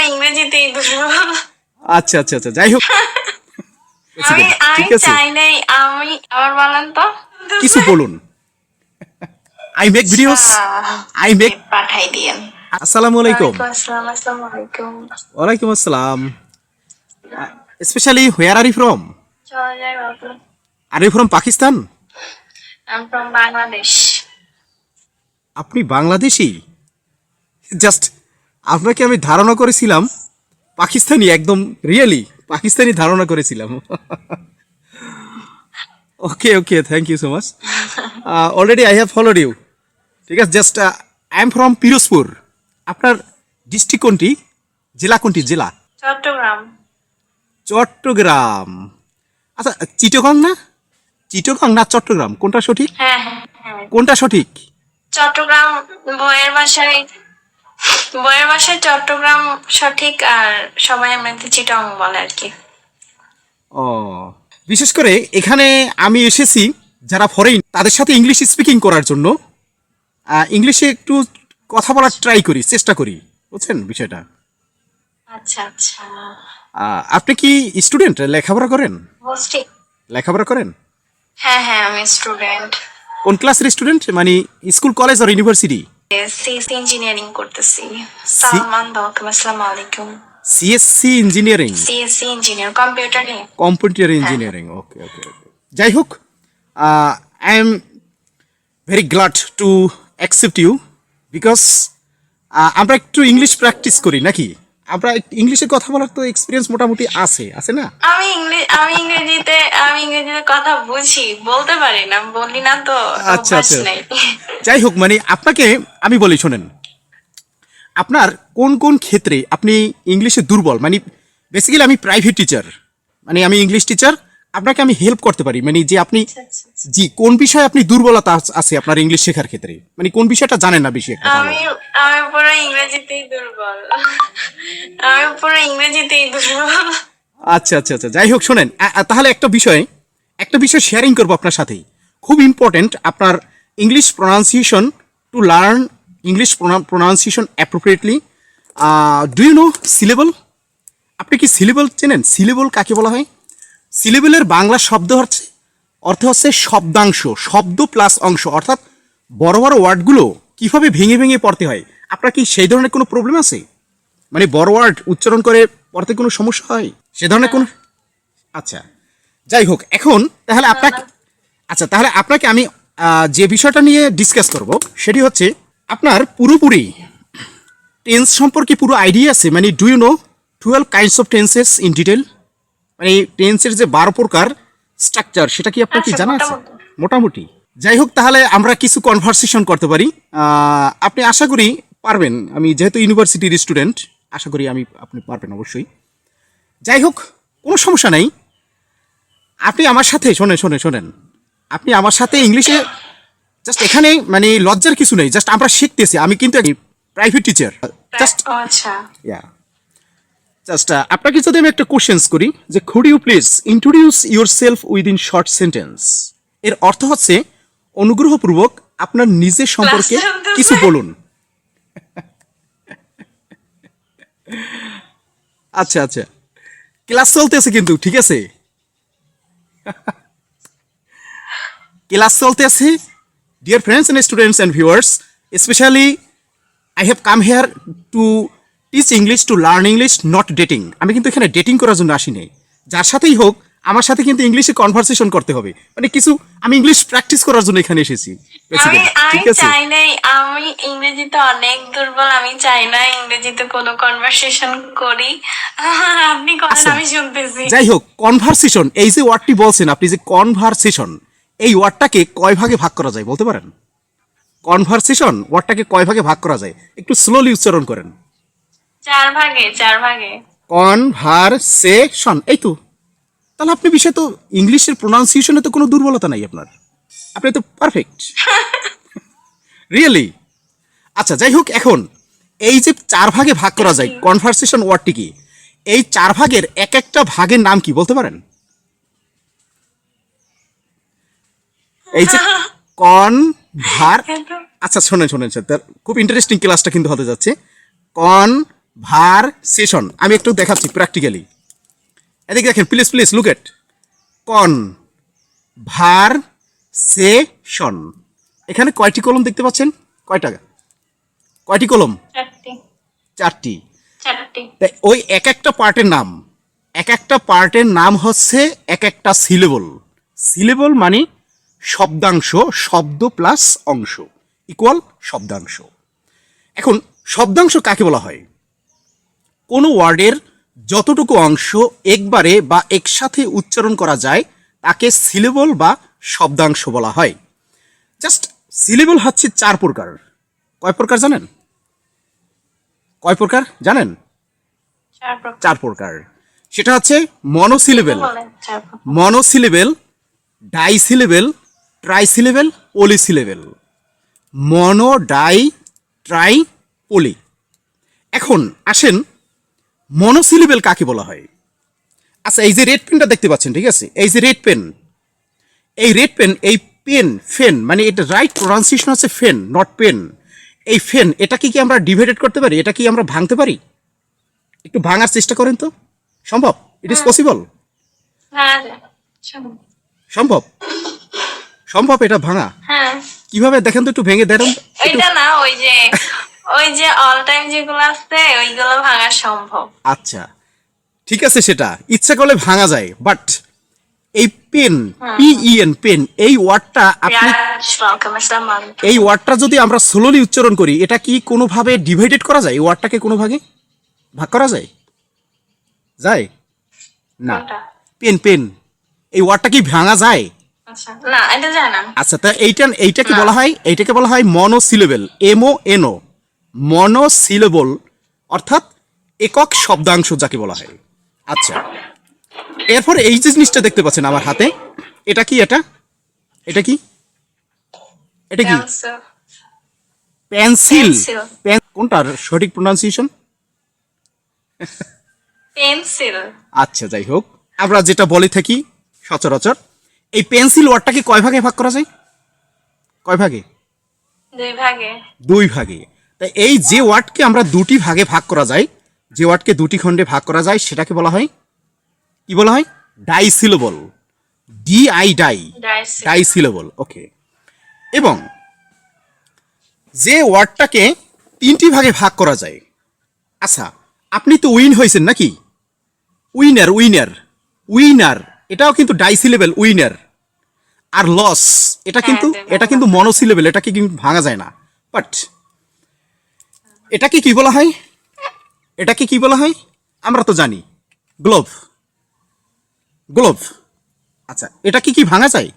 ইংরেজিতেই দুর্বল। আচ্ছা আচ্ছা আচ্ছা, যাই হোক আমি আমি ঠিক আছে, চাই নাই, আমি আবার বলেন তো। কিছু বলুন। I make videos, I make. পাঠাই দিয়েন। আসসালামু আলাইকুম। ওয়ালাইকুম আসসালাম। আসসালামু আলাইকুম। ওয়ালাইকুম আসসালাম। Specially where are you from? চলা যায় বাবু। Are you from Pakistan? I'm from Bangladesh. আপনি বাংলাদেশি? জাস্ট আপনাকে আমি ধারণা করেছিলাম পাকিস্তানি, একদম রিয়েলি পাকিস্তানি ধারণা করেছিলাম। Okay okay, thank you so much. Already I have followed you. ঠিক আছে, just I am from Pirojpur. আপনার ডিস্ট্রিক্ট কোনটি, জেলা কোনটি? জেলা চট্টগ্রাম। চট্টগ্রাম। আচ্ছা, চিটাগং না? চিটাগং না চট্টগ্রাম, কোনটা সঠিক? হ্যাঁ হ্যাঁ হ্যাঁ, কোনটা সঠিক? চট্টগ্রাম। বইয়ের ভাষায় বইয়ের ভাষায় চট্টগ্রাম সঠিক, আর সবাই এমনিতে চিটং বলে আর কি। ও, বিশেষ করে এখানে আমি এসেছি যারা ফরেন তাদের সাথে ইংলিশ স্পিকিং করার জন্য। ইংলিশে একটু কথা বলার ট্রাই করি, চেষ্টা করি, বুঝছেন বিষয়টা। আচ্ছা আচ্ছা। আপনি কি স্টুডেন্ট, লেখাপড়া করেন? বুঝছি। লেখাপড়া করেন? হ্যাঁ হ্যাঁ, আমি স্টুডেন্ট। কোন ক্লাসের স্টুডেন্ট, মানে স্কুল, কলেজ আর ইউনিভার্সিটি? সিএসসি ইঞ্জিনিয়ারিং করতেছি। সালমান দোকান। আসসালামু আলাইকুম। CSC engineering? CSC engineer, computer নিয়ে। Computer engineering, okay okay okay. যাই হোক, I am very glad to accept you, because আমরা একটু ইংলিশ প্র্যাকটিস করি নাকি? আমরা ইংলিশে কথা বলার তো এক্সপিরিয়েন্স মোটামুটি আছে, আছে না? আমি ইংরেজিতে কথা বুঝি, বলতে পারি না, বলি না তো, আচ্ছা অভ্যাস আচ্ছা, নাই। যাই হোক, মানে আপনাকে আমি বলি শোনেন, আপনার কোন কোন ক্ষেত্রে আপনি ইংলিশে দুর্বল, মানে বেসিক্যালি আমি প্রাইভেট টিচার, মানে আমি ইংলিশ টিচার, আপনাকে আমি হেল্প করতে পারি, মানে যে আপনি জি কোন বিষয়ে আপনি দুর্বলতা আছে আপনার ইংলিশ শেখার ক্ষেত্রে, মানে কোন বিষয়টা জানেন না বেশি একটা ভালো? আমি আমি পুরো ইংরেজিতেই দুর্বল। আমি পুরো ইংরেজিতেই দুর্বল। আচ্ছা আচ্ছা আচ্ছা, যাই হোক শোনেন, তাহলে একটা বিষয় শেয়ারিং করবো আপনার সাথেই, খুব ইম্পর্টেন্ট আপনার English pronunciation, to learn English pronunciation appropriately. Do you know syllable? আপনি কি সিলেবল চেনেন? সিলেবল কাকে বলা হয়? সিলেবলের বাংলা শব্দ হচ্ছে, অর্থ হচ্ছে শব্দাংশ, শব্দ প্লাস অংশ, অর্থাৎ বড় বড় ওয়ার্ডগুলো কিভাবে ভেঙে ভেঙে পড়তে হয়। আপনার কি সেই ধরনের কোনো প্রবলেম আছে, মানে বড় ওয়ার্ড উচ্চারণ করে পড়তে কোনো সমস্যা হয় সে ধরনের কোনো? আচ্ছা, যাই হোক, এখন তাহলে আপনাকে, আচ্ছা তাহলে আপনাকে আমি যে বিষয়টা নিয়ে ডিসকাস করব সেটি হচ্ছে আপনার পুরোপুরি টেন্স সম্পর্কে পুরো আইডিয়া আছে, মানে do you know 12 kinds of tenses in detail, মানে টেন্সের যে 12 প্রকার স্ট্রাকচার সেটা কি আপনার কি আচ্ছা, জানা আছে? মোটামুটি। মোটামুটি। যাই হোক, তাহলে আমরা কিছু কনভারসেশন করতে পারি। আপনি আশা করি পারবেন, আমি যেহেতু ইউনিভার্সিটির স্টুডেন্ট, আশা করি আপনি পারবেন অবশ্যই। যাই হোক, কোনো সমস্যা নাই। আপনি আমার সাথে শোনেন শোনেন শোনেন, আপনি আমার সাথে ইংলিশে জাস্ট, এখানে মানে লজ্জার কিছু নেই, জাস্ট আমরা শিখতেছি, আমি কিন্তু প্রাইভেট টিচার, জাস্ট ও আচ্ছা। ইয়া, জাস্ট আপনাকে যদি আমি একটা কোশ্চেন্স করি যে could you please introduce yourself within short sentence, এর অর্থ হচ্ছে অনুগ্রহপূর্বক আপনার নিজের সম্পর্কে Class চলতেছে। কিছু বলুন। আচ্ছা আচ্ছা, ক্লাস চলতেছে কিন্তু, ঠিক আছে, ক্লাস চলতেছে। Dear friends and students and viewers, specially I have come here to teach English, to learn English, not dating. আমি কিন্তু এখানে ডেটিং করার জন্য আসিনি, যার সাথেই হোক আমার সাথে কিন্তু ইংলিশে কনভারসেশন করতে হবে, মানে কিছু আমি ইংলিশ প্র্যাকটিস করার জন্য এখানে এসেছি আমি basically, আমি ঠিক আছে? চাই নাই, আমি ইংরেজিতে অনেক দুর্বল, আমি চাই না ইংরেজিতে কোনো কনভারসেশন করি। আপনি করেন, আচ্ছা, আমি শুনতেছি। যাই হোক, কনভারসেশন, এই যে ওয়ার্ডটি বলছেন আপনি, যে কনভারসেশন, এই ওয়ার্ডটাকে কয় ভাগে ভাগ করা যায় বলতে পারেন? কনভারসেশন ওয়ার্ডটাকে কয় ভাগে ভাগ করা যায়, একটু স্লোলি উচ্চারণ করেন। 4 ভাগে, 4 ভাগে। কনভারসেশন, এই তো। তাহলে আপনি বিষয় তো ইংলিশের প্রোনাউন্সিয়েশনে তো কোনো দুর্বলতা নাই আপনার, আপনি তো পারফেক্ট, রিয়েলি। আচ্ছা, যাই হোক, এখন এই যে 4 ভাগে ভাগ করা যায় কনভারসেশন ওয়ার্ডটি কি, এই 4 ভাগের এক একটা ভাগের নাম কি বলতে পারেন? এই যে কনভার, আচ্ছা শোনেন শোনেন স্যার, খুব ইন্টারেস্টিং ক্লাসটা কিন্তু হতে যাচ্ছে। ভার্সেশন। আমি একটু দেখাচ্ছি প্র্যাকটিক্যালি। এদিকে দেখেন, please please look at conversation. এখানে কয়টি কলম দেখতে পাচ্ছেন? কয়টি কলম? চারটি। 4টি। চারটি। তাই ওই এক একটা পার্টের নাম হচ্ছে এক একটা সিলেবল। সিলেবল মানে শব্দাংশ, শব্দ প্লাস অংশ ইকুয়াল শব্দাংশ। এখন শব্দাংশ কাকে বলা হয়? কোনো ওয়ার্ডের যতটুকু অংশ একবারে বা একসাথে উচ্চারণ করা যায় তাকে সিলেবল বা শব্দাংশ বলা হয়। জাস্ট সিলেবল হচ্ছে 4 প্রকার। কয় প্রকার জানেন? কয় প্রকার জানেন? 4 প্রকার। সেটা হচ্ছে মনোসিলেবেল, মনোসিলেবেল, ডাইসিলেবেল, ট্রাইসিলেবেল, পলিসিলেবেল। মনো, ডাই, ট্রাই, পলি। এখন আসেন মনোসিলেবেল কাকে বলা হয়? আচ্ছা, এই যে রেড পেনটা দেখতে পাচ্ছেন, ঠিক আছে, এই যে রেড পেন, এই রেড পেন, এই পেন, ফেন, মানে এটা রাইট প্রোনাউন্সিয়েশন হচ্ছে ফেন, নট পেন। এই ফেন, এটাকে কি আমরা ডিভাইডেড করতে পারি? এটা কি আমরা ভাঙতে পারি? একটু ভাঙার চেষ্টা করেন তো। সম্ভব? It is possible? হ্যাঁ, সম্ভব? সম্ভব এটা ভাঙা? হ্যাঁ। কিভাবে দেখেন তো, একটু ভেঙে দেখেন। ওইটা না, ওই যে অল টাইম যেগুলো আছে ওইগুলো ভাঙা সম্ভব। আচ্ছা, ঠিক আছে, সেটা ইচ্ছা করলে ভাঙা যায়, বাট এই পেন, PEN, পেন, এই ওয়ার্ডটা আপনি, এই ওয়ার্ডটা যদি আমরা স্লোলি উচ্চারণ করি, এটা কি কোনোভাবে ডিভাইডেড করা যায়? এই ওয়ার্ডটাকে কোনো ভাগে ভাগ করা যায়? যায় না। পেন, পেন, এই ওয়ার্ডটা কি ভাঙা যায়? আচ্ছা, না, এটা যায় না। আচ্ছা, তা এইটাকে বলা হয়, এইটাকে বলা হয় মনোসিলেবেল, MONO, মনোসিলেবল, অর্থাৎ একক শব্দাংশ যাকে বলা হয়। আচ্ছা, এরপর এই যে জিনিসটা দেখতে পাচ্ছেন আমার হাতে, এটা কি? এটা এটা কি? এটা কি? পেন্সিল। কোনটার সঠিক প্রোনাউন্সিয়েশন? পেন্সিল। আচ্ছা, যাই হোক, আমরা যেটা বলে থাকি সচরাচর, এই পেন্সিল ওয়ার্ডটাকে কয় ভাগে ভাগ করা যায়? কয় ভাগে? 2 ভাগে। 2 ভাগে। তাই এই যে ওয়ার্ডকে আমরা 2টি ভাগে ভাগ করা যায়, যে ওয়ার্ডকে 2টি খণ্ডে ভাগ করা যায়, সেটাকে বলা হয় কি? বলা হয় ডাইসিলেবল। DI, ডাইসিলেবল। ওকে। এবং যে ওয়ার্ডটাকে 3টি ভাগে ভাগ করা যায়, আচ্ছা, আপনি তো উইন হয়েছেন নাকি? উইনার, উইনার, উইনার, এটাও কিন্তু ডাইসিলেবল, উইনার। আর লস, এটা কিন্তু মনোসিলেবল, এটাকে কিন্তু ভাঙা যায় না। বাট এটাকে কি বলা হয়? এটাকে কি বলা হয় আমরা তো জানি, গ্লোভ, গ্লোভ। আচ্ছা, এটা কি ভাঙা যায়?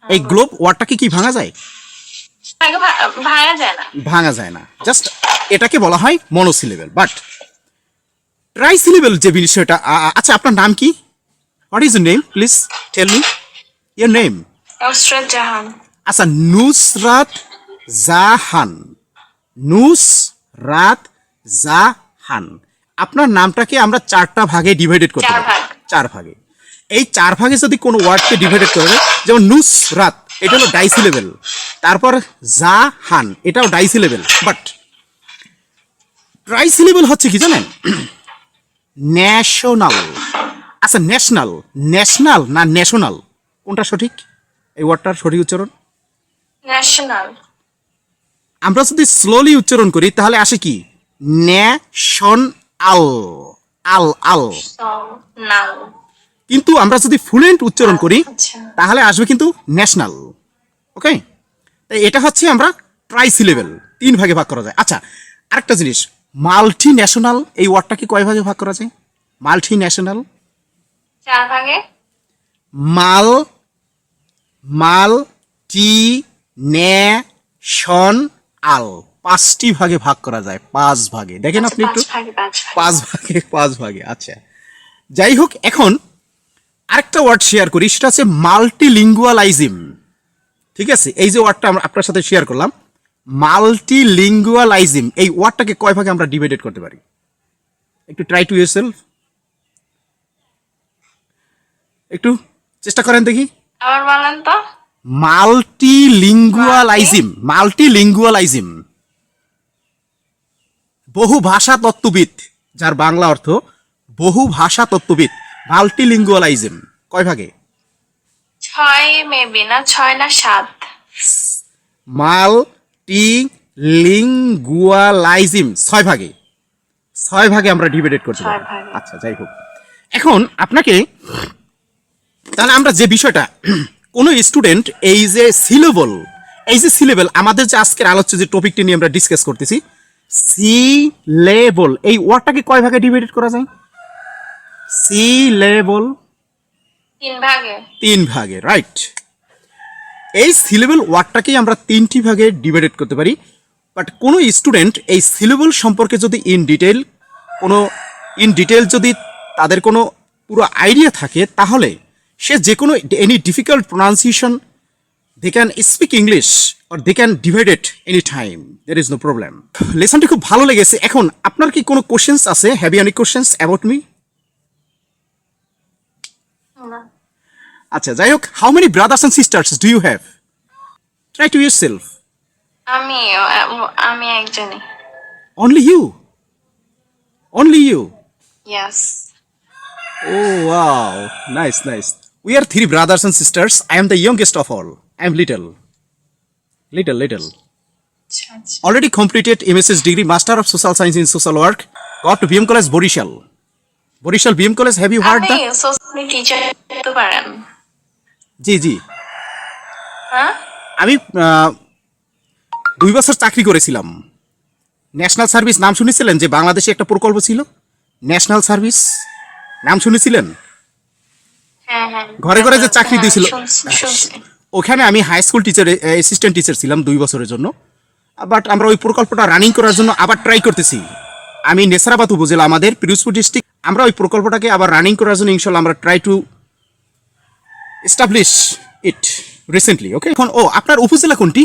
এই গ্লোভ ওয়ার্ডটাকে কি ভাঙা যায়? ভাঙা যায় না। ভাঙা যায় না। জাস্ট এটাকে বলা হয় মনোসিলেবল। বাট ট্রাইসিলেবল যে বিষয়টা, আচ্ছা, আপনার নাম কি? What is your name? Please tell me your name. Nusrat Jahan. আচ্ছা, নুসরাত জাহান, নুসরাত জাহান। আপনার নামটাকে আমরা 4টা ভাগে ডিভাইডেড করতে পারি। 4 ভাগে। এই 4 ভাগে যদি কোনো ওয়ার্ডকে ডিভাইডেড করে, যেমন নুসরাত, এটা হলো ডাইসিলেবল, তারপর জাহান, এটাও ডাইসিলেবল, বাট ট্রাইসিলেবল হচ্ছে কি জানেন? ন্যাশনাল। আচ্ছা, ন্যাশনাল, ন্যাশনাল না ন্যাশনাল, কোনটা সঠিক? এই ওয়ার্ডটার সঠিক উচ্চারণ? ন্যাশনাল। আমরা যদি স্লোলি উচ্চারণ করি তাহলে আসে কি? ন্যাশন আল, আল, আল। কিন্তু আমরা যদি ফ্লুয়েন্ট উচ্চারণ করি তাহলে আসবে কিন্তু ন্যাশনাল। ওকে, তাই এটা হচ্ছে আমরা ট্রাইসিলেবল, 3 ভাগে ভাগ করা যায়। আচ্ছা, আরেকটা জিনিস, মাল্টি ন্যাশনাল, এই ওয়ার্ডটাকে কয় ভাগে ভাগ করা যায়? মাল্টি ন্যাশনাল 4 ভাগে। মাল্টি ন্যাশনাল 5টি ভাগে ভাগ করা যায়, 5 ভাগে। দেখেন আপনি একটু, 5 ভাগে। আচ্ছা, যাই হোক, এখন আরেকটা ওয়ার্ড শেয়ার করি, সেটা হচ্ছে মাল্টিলিঙ্গুয়ালাইজম। ঠিক আছে, এই যে ওয়ার্ডটা আমরা আপনার সাথে শেয়ার করলাম, মাল্টিলিঙ্গুয়ালাইজম, এই ওয়ার্ডটাকে কয় ভাগে আমরা ডিভাইডেড করতে পারি? একটু ট্রাই টু ইয়োরসেলফ, একটু চেষ্টা করেন দেখি। আবার বলেন তো। মাল্টিলিঙ্গুয়ালাইজম, মাল্টিলিঙ্গুয়ালাইজম, বহু ভাষা তত্ত্ববিদ, যার বাংলা অর্থ বহু ভাষা তত্ত্ববিদ, মাল্টিলিঙ্গুয়ালাইজম কয় ভাগে? 6 মেবি না, 6 না 7। মাল্টিলিঙ্গুয়ালাইজম 6 ভাগে, 6 ভাগে আমরা ডিভাইডেড করতে পারি। 6 ভাগে। আচ্ছা, যাই হোক, এখন আপনাকে তাহলে আমরা যে বিষয়টা কোনো স্টুডেন্ট এই যে সিলেবল আমাদের যে আজকের আলোচ্য যে টপিকটি নিয়ে আমরা ডিসকাস করতেছি, সিলেবল এই ওয়ার্ডটাকে কয় ভাগে ডিভাইডেড করা যায়? সিলেবল 3 ভাগে। 3 ভাগে, রাইট। এই সিলেবল ওয়ার্ডটাকেই আমরা 3টি ভাগে ডিভাইডেড করতে পারি। বাট কোনো স্টুডেন্ট এই সিলেবল সম্পর্কে যদি ইন ডিটেল যদি তাদের কোনো পুরো আইডিয়া থাকে, তাহলে সে যে কোনো any difficult pronunciation they can speak English or they can divide it any time, there is no problem. লেসনটি খুব ভালো লেগেছে। এখন আপনার কি কোনো কোশ্চেন্স আছে? Have you any questions about me? না। আচ্ছা, যাই হোক, how many brothers and sisters do you have? Try to yourself. আমি একজনই। Only you? Only you? Yes. Oh wow, nice. We are 3 brothers and sisters. I am the youngest of all. I am little. আচ্ছা, আচ্ছা। Already completed MSc degree, Master of Social Science in Social Work. Got to BM College, Borishal. BM College. Have you heard আপনি that? Social teacher হতে পারেন। জি। হ্যাঁ? আমি 2 বছর চাকরি করেছিলাম। ন্যাশনাল সার্ভিস নাম শুনেছিলেন? যে বাংলাদেশে একটা প্রকল্প ছিল ন্যাশনাল সার্ভিস, নাম শুনেছিলেন? হ্যাঁ। ঘরে ঘরে যে চাকরি দিয়েছিল, শুনছি। ওখানে আমি high school teacher, assistant teacher ছিলাম 2 বছরের জন্য। বাট আমরা ওই প্রকল্পটা রানিং করার জন্য আবার ট্রাই করতেছি। আমি নেসারাবাদ উপজেলা, আমাদের পিরোজপুর ডিস্ট্রিক্ট, আমরা ওই প্রকল্পটাকে আবার রানিং করার জন্য ইনশাল্লাহ আমরা try to establish it recently. Okay, এখন আপনার উপজেলা কোনটি?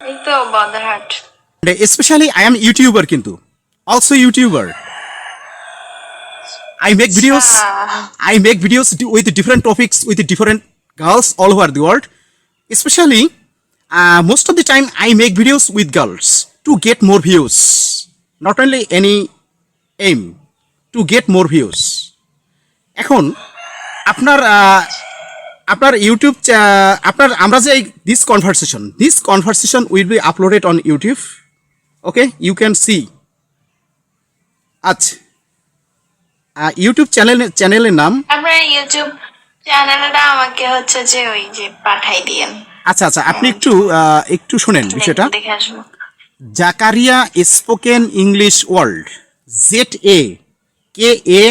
এই তো Badarhat. Specially I am YouTuber, কিন্তু also YouTuber. I make videos with different topics with different girls all over the world. Especially, most of the time I make videos with girls to get more views. Not only any aim to get more views. এখন আপনার YouTube আমরা যে this conversation will be uploaded on YouTube. Okay, you can see. আচ্ছা, YouTube চ্যানেলের নাম? আপনার YouTube চ্যানেলটা আমাকে হচ্ছে যে ওই যে পাঠাই দিয়েন। আচ্ছা, আপনি একটু শুনেন বিষয়টা। দেখে আসবো। Zakaria spoken English world, ZAKARIA,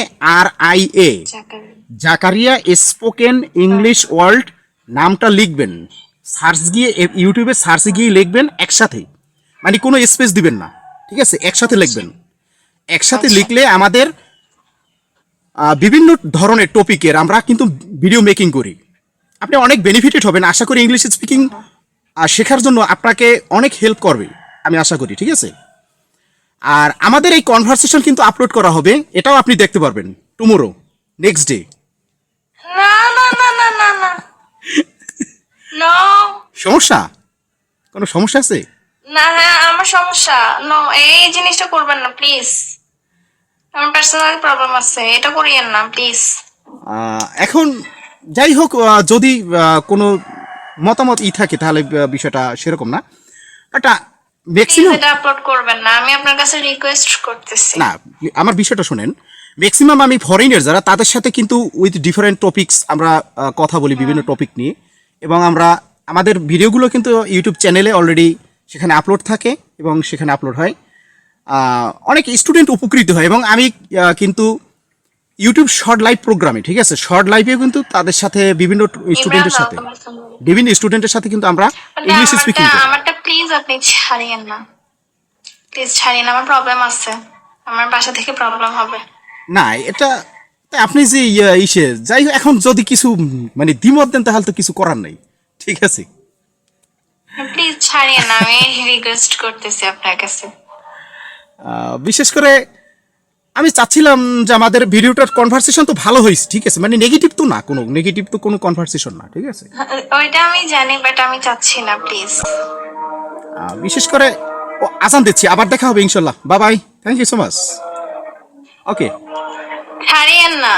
Zakaria spoken English world নামটা লিখবেন। ইউটিউবে সার্চে গিয়ে লিখবেন একসাথে, মানে কোনো স্পেস দিবেন না, ঠিক আছে? একসাথে লিখবেন। একসাথে লিখলে আমাদের বিভিন্ন ধরনের টপিকের আমরা কিন্তু ভিডিও মেকিং করি। আপনি অনেক বেনিফিটেড হবেন আশা করি। ইংলিশ স্পিকিং শেখার জন্য আপনাকে অনেক হেল্প করবে আমি আশা করি, ঠিক আছে? আর আমাদের এই কনভারসেশন কিন্তু আপলোড করা হবে, এটাও আপনি দেখতে পারবেন টুমোরো, নেক্সট ডে। না। নো। সমস্যা? কোনো সমস্যা আছে? না, হ্যাঁ আমার সমস্যা। নো, এই জিনিসটা করবেন না প্লিজ। আমার পার্সোনাল প্রবলেম আছে, এটা করিয়েন না প্লিজ। এখন যাই হোক, যদি কোনো মতামত থাকে তাহলে বিষয়টা সেরকম না, বাট ম্যাক্সিমাম এটা আপলোড করবেন না, আমি আপনার কাছে রিকোয়েস্ট করতেছি। না, আমার বিষয়টা শুনেন। ম্যাক্সিমাম আমি ফরেনার যারা, তাদের সাথে কিন্তু উইথ ডিফারেন্ট টপিকস আমরা কথা বলি, বিভিন্ন টপিক নিয়ে, এবং আমরা আমাদের ভিডিওগুলো কিন্তু ইউটিউব চ্যানেলে অলরেডি সেখানে আপলোড থাকে এবং সেখানে আপলোড হয়। অনেক স্টুডেন্ট উপকৃত হয়, এবং আমি কিন্তু ইউটিউব শর্ট লাইভ প্রোগ্রামে, ঠিক আছে, শর্ট লাইভেও কিন্তু তাদের সাথে বিভিন্ন স্টুডেন্টের সাথে কিন্তু আমরা ইংলিশ স্পিকিং করি। আমারটা প্লিজ আপনি ছাড়িয়েন না, প্লিজ ছাড়িয়েন, আমার প্রবলেম আছে, আমার বাসা থেকে প্রবলেম হবে না। এটা আপনি যে যাই হোক, এখন যদি কিছু মানে দ্বিমত দেন তাহলে তো কিছু করার নাই, ঠিক আছে? প্লিজ ছাড়িয়েন না, আমি রিকোয়েস্ট করতেছি আপনার কাছে। বিশেষ করে আমি চাচ্ছিলাম যে আমাদের ভিডিওটার কনভারসেশন তো ভালো হয়েছে, ঠিক আছে, মানে নেগেটিভ তো কোনো কনভারসেশন না, ঠিক আছে? ওইটা আমি জানি, বাট আমি চাচ্ছি না প্লিজ। বিশেষ করে ও আজান দিচ্ছি, আবার দেখা হবে ইনশাল্লাহ। Bye bye, thank you so much. Okay. ছাড়িয়েন না।